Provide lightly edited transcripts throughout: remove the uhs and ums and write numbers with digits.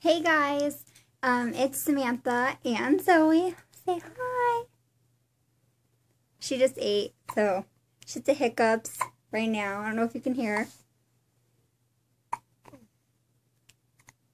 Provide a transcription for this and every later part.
Hey guys, it's Samantha and Zoe. Say hi. She just ate, so she's the hiccups right now. I don't know if you can hear.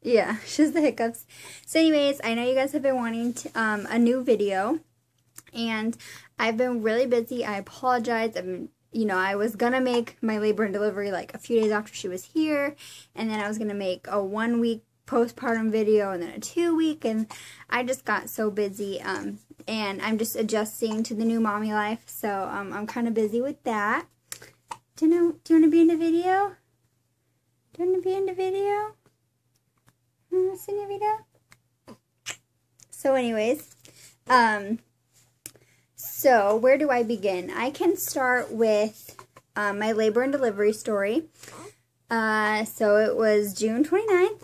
Yeah, she's the hiccups. So anyways, I know you guys have been wanting a new video, and I've been really busy. I apologize. I was gonna make my labor and delivery like a few days after she was here, and then I was gonna make a 1-week postpartum video and then a 2-week, and I just got so busy, and I'm just adjusting to the new mommy life, so I'm kind of busy with that. Do you want to be in the video? Do you want to be in the video? So anyways, so where do I begin? I can start with my labor and delivery story. So it was June 29th.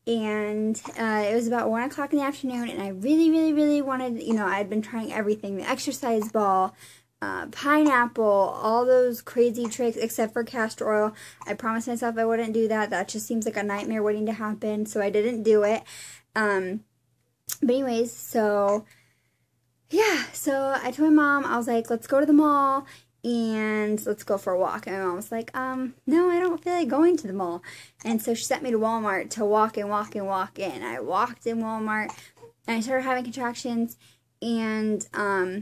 And it was about 1 o'clock in the afternoon, and I really wanted, I'd been trying everything, the exercise ball, pineapple, all those crazy tricks, except for castor oil. I promised myself I wouldn't do that. That just seems like a nightmare waiting to happen, so I didn't do it. But anyways, so, yeah, so I told my mom, I was like, let's go to the mall, and let's go for a walk. And my mom was like, no, I don't feel like going to the mall. And so she sent me to Walmart to walk and walk. I walked in Walmart, and I started having contractions, and I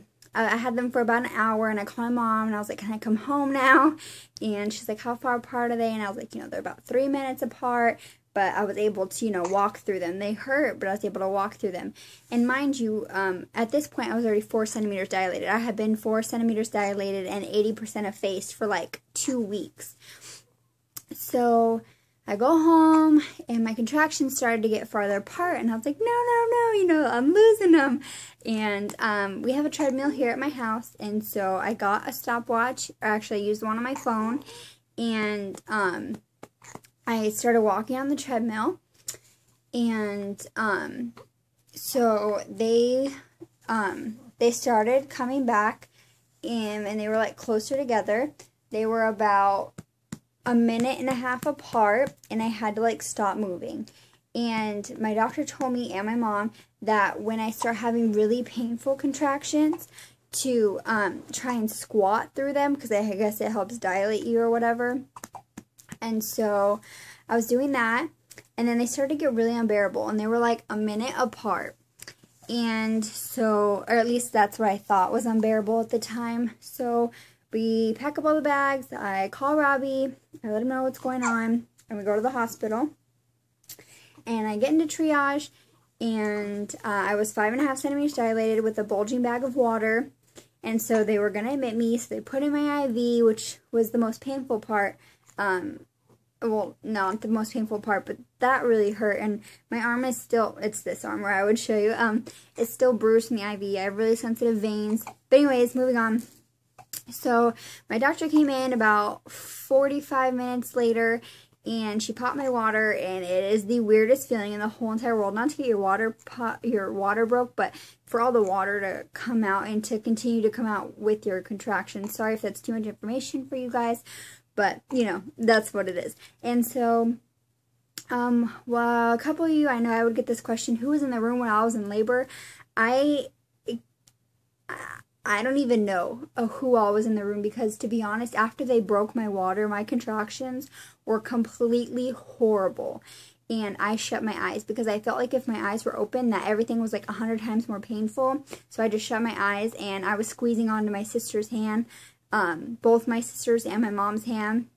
had them for about an hour, and I called my mom, and I was like, can I come home now? And she's like, how far apart are they? And I was like, they're about 3 minutes apart. But I was able to, walk through them. They hurt, but I was able to walk through them. And mind you, at this point, I was already 4 centimeters dilated. I had been 4 centimeters dilated and 80% effaced for like 2 weeks. So I go home, and my contractions started to get farther apart. And I was like, no, I'm losing them. And we have a treadmill here at my house. And so I got a stopwatch. Or actually, I used one on my phone. And I started walking on the treadmill, and so they started coming back, and they were like closer together. They were about a minute and a half apart, and I had to like stop moving. And my doctor told me and my mom that when I start having really painful contractions, to try and squat through them, because I guess it helps dilate you or whatever. And so I was doing that, and then they started to get really unbearable, and they were like a minute apart. And so, or at least that's what I thought was unbearable at the time. So we pack up all the bags, I call Robbie, I let him know what's going on, and we go to the hospital. And I get into triage, and I was 5.5 centimeters dilated with a bulging bag of water. And so they were going to admit me, so they put in my IV, which was the most painful part. Well, not the most painful part, but that really hurt, and my arm is still, it's this arm where I would show you, it's still bruised from the IV. I have really sensitive veins. But anyways, moving on. So my doctor came in about 45 minutes later, and she popped my water, and it is the weirdest feeling in the whole entire world. Not to get your water broke, but for all the water to come out and to continue to come out with your contractions. Sorry if that's too much information for you guys. But, that's what it is. And so, well, a couple of you, I know I would get this question, who was in the room when I was in labor? I don't even know who all was in the room, because, to be honest, after they broke my water, my contractions were completely horrible. And I shut my eyes, because I felt like if my eyes were open, that everything was like 100 times more painful. So I just shut my eyes, and I was squeezing onto my sister's hand. Both my sisters and my mom's hand,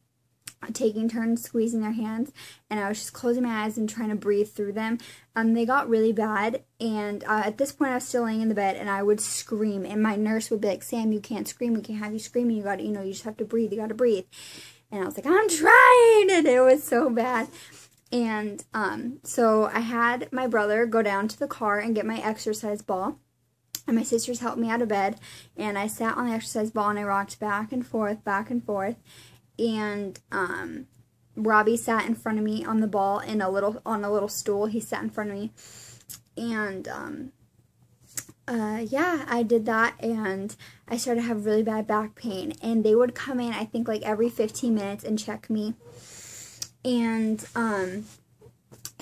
taking turns squeezing their hands, and I was just closing my eyes and trying to breathe through them. They got really bad, and at this point I was still laying in the bed, and I would scream, and my nurse would be like, Sam, you can't scream, we can't have you screaming, you gotta, you just have to breathe, you gotta breathe. And I was like, I'm trying, and it was so bad. And so I had my brother go down to the car and get my exercise ball. And my sisters helped me out of bed, and I sat on the exercise ball, and I rocked back and forth, and Robbie sat in front of me on the ball on a little stool. He sat in front of me, and yeah, I did that, and I started to have really bad back pain, and they would come in, I think, like every 15 minutes and check me. And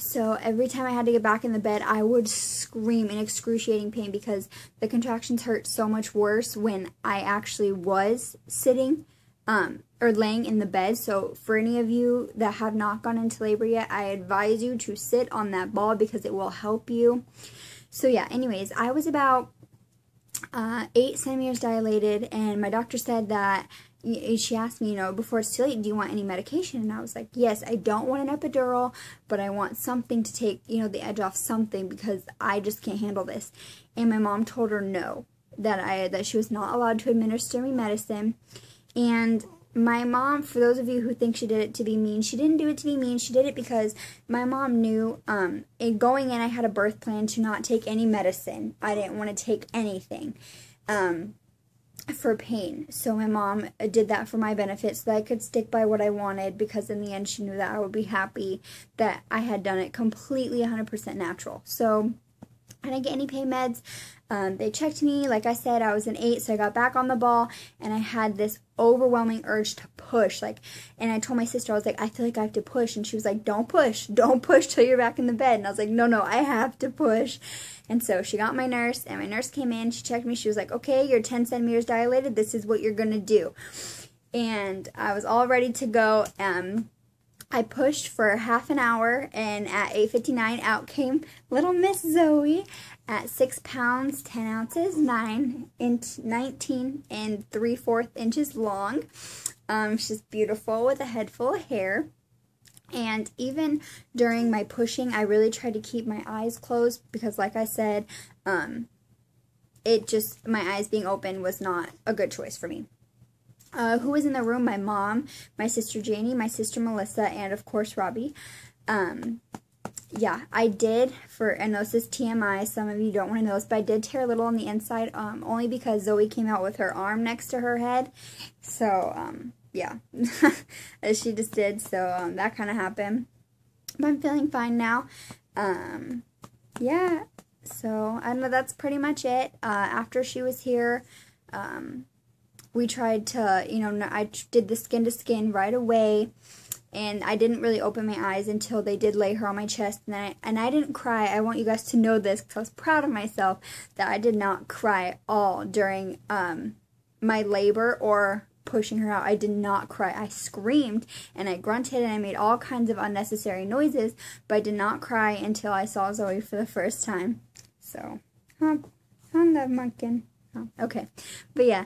So every time I had to get back in the bed, I would scream in excruciating pain because the contractions hurt so much worse when I actually was sitting or laying in the bed. So for any of you that have not gone into labor yet, I advise you to sit on that ball because it will help you. So yeah, anyways, I was about 8 centimeters dilated, and my doctor said that, she asked me, before it's too late, do you want any medication? And I was like, yes, I don't want an epidural, but I want something to take, the edge off something because I just can't handle this. And my mom told her no, that she was not allowed to administer me medicine. And my mom, for those of you who think she did it to be mean, she didn't do it to be mean. She did it because my mom knew, going in, I had a birth plan to not take any medicine. I didn't want to take anything for pain. So my mom did that for my benefit so that I could stick by what I wanted, because in the end she knew that I would be happy that I had done it completely 100% natural. So I didn't get any pain meds. They checked me. Like I said, I was an 8, so I got back on the ball, and I had this overwhelming urge to push. And I told my sister, I was like, I feel like I have to push. And she was like, don't push till you're back in the bed. And I was like, no, I have to push. And so she got my nurse, and my nurse came in. She checked me. She was like, okay, you're 10 centimeters dilated. This is what you're going to do. And I was all ready to go. I pushed for half an hour, and at 8:59, out came little Miss Zoe at 6 pounds, 10 ounces, 19 and 3/4 inches long. She's beautiful with a head full of hair. And even during my pushing, I really tried to keep my eyes closed because, like I said, my eyes being open was not a good choice for me. Who was in the room? My mom, my sister Janie, my sister Melissa, and of course Robbie. Yeah, I did, I know this is TMI, some of you don't want to know this, but I did tear a little on the inside, only because Zoe came out with her arm next to her head. So, yeah, as she just did, so that kind of happened. But I'm feeling fine now. Yeah, so I don't know, that's pretty much it. After she was here, we tried to, I did the skin to skin right away, and I didn't really open my eyes until they did lay her on my chest, and I didn't cry. I want you guys to know this because I was proud of myself that I did not cry at all during my labor or pushing her out. I did not cry. I screamed and I grunted and I made all kinds of unnecessary noises, but I did not cry until I saw Zoe for the first time. So, on the monkey. Oh, okay, but yeah,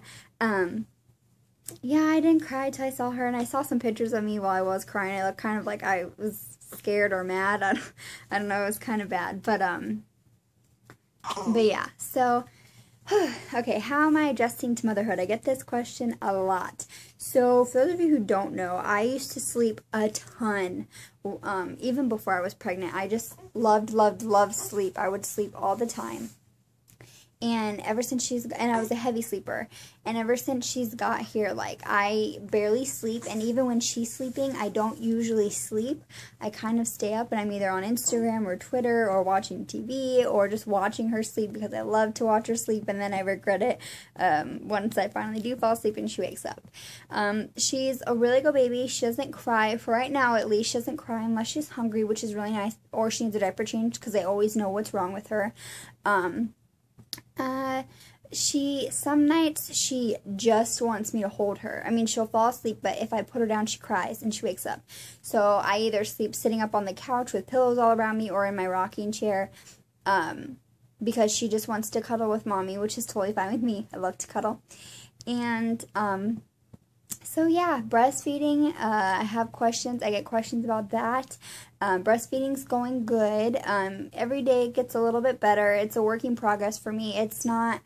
yeah, I didn't cry till I saw her, and I saw some pictures of me while I was crying. I looked kind of like I was scared or mad. I don't know, it was kind of bad, but yeah, so, okay, how am I adjusting to motherhood? I get this question a lot. So, for those of you who don't know, I used to sleep a ton, even before I was pregnant. I just loved sleep. I would sleep all the time. And ever since and I was a heavy sleeper, and ever since she's got here, I barely sleep, and even when she's sleeping, I don't usually sleep. I kind of stay up, and I'm either on Instagram or Twitter or watching TV or just watching her sleep because I love to watch her sleep, and then I regret it once I finally do fall asleep and she wakes up. She's a really good baby. She doesn't cry, for right now at least. She doesn't cry unless she's hungry, which is really nice, or she needs a diaper change because I always know what's wrong with her. Some nights she just wants me to hold her. I mean, she'll fall asleep, but if I put her down, she cries and she wakes up. So I either sleep sitting up on the couch with pillows all around me or in my rocking chair, because she just wants to cuddle with mommy, which is totally fine with me. I love to cuddle. And, so yeah, breastfeeding, I have questions. I get questions about that. Breastfeeding's going good. Every day it gets a little bit better. It's a work in progress for me. It's not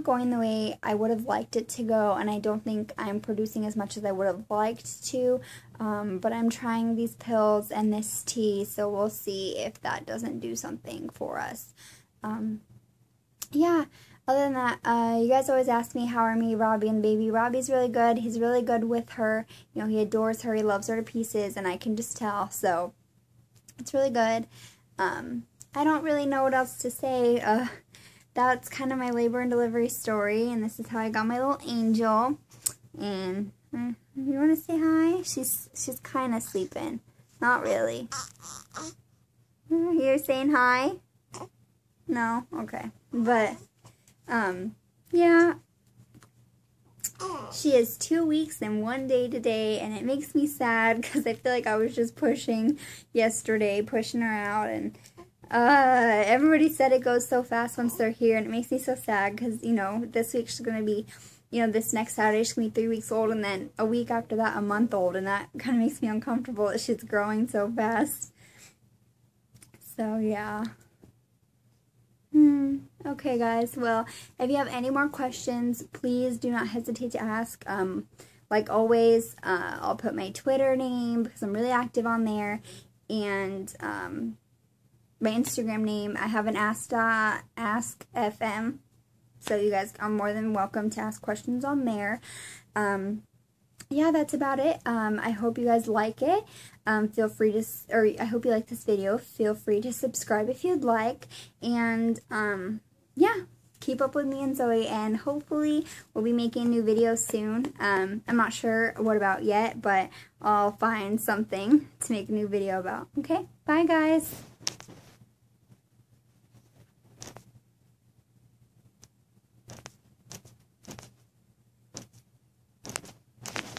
going the way I would have liked it to go, and I don't think I'm producing as much as I would have liked to, but I'm trying these pills and this tea, so we'll see if that doesn't do something for us. Yeah. Other than that, you guys always ask me, how are me, Robbie, and baby? Robbie's really good. He's really good with her. He adores her. He loves her to pieces, and I can just tell. So, it's really good. I don't really know what else to say. That's kind of my labor and delivery story, and this is how I got my little angel. And you want to say hi? She's kind of sleeping. Not really. You're saying hi? No? Okay. But, yeah. She is 2 weeks and 1 day today, and it makes me sad because I feel like I was just pushing yesterday, pushing her out, and everybody said it goes so fast once they're here, and it makes me so sad because, you know, this week she's going to be, you know, this next Saturday she's going to be 3 weeks old, and then a week after that, a month old, and that kind of makes me uncomfortable that she's growing so fast. So, yeah. Okay, guys. Well, if you have any more questions, please do not hesitate to ask. Like always, I'll put my Twitter name because I'm really active on there, and my Instagram name. I have an ask.askfm, so you guys are more than welcome to ask questions on there. Yeah, that's about it. I hope you guys like it. Feel free to, or I hope you like this video. Feel free to subscribe if you'd like. And, yeah, keep up with me and Zoe, and hopefully we'll be making new videos soon. I'm not sure what about yet, but I'll find something to make a new video about. Okay, bye guys.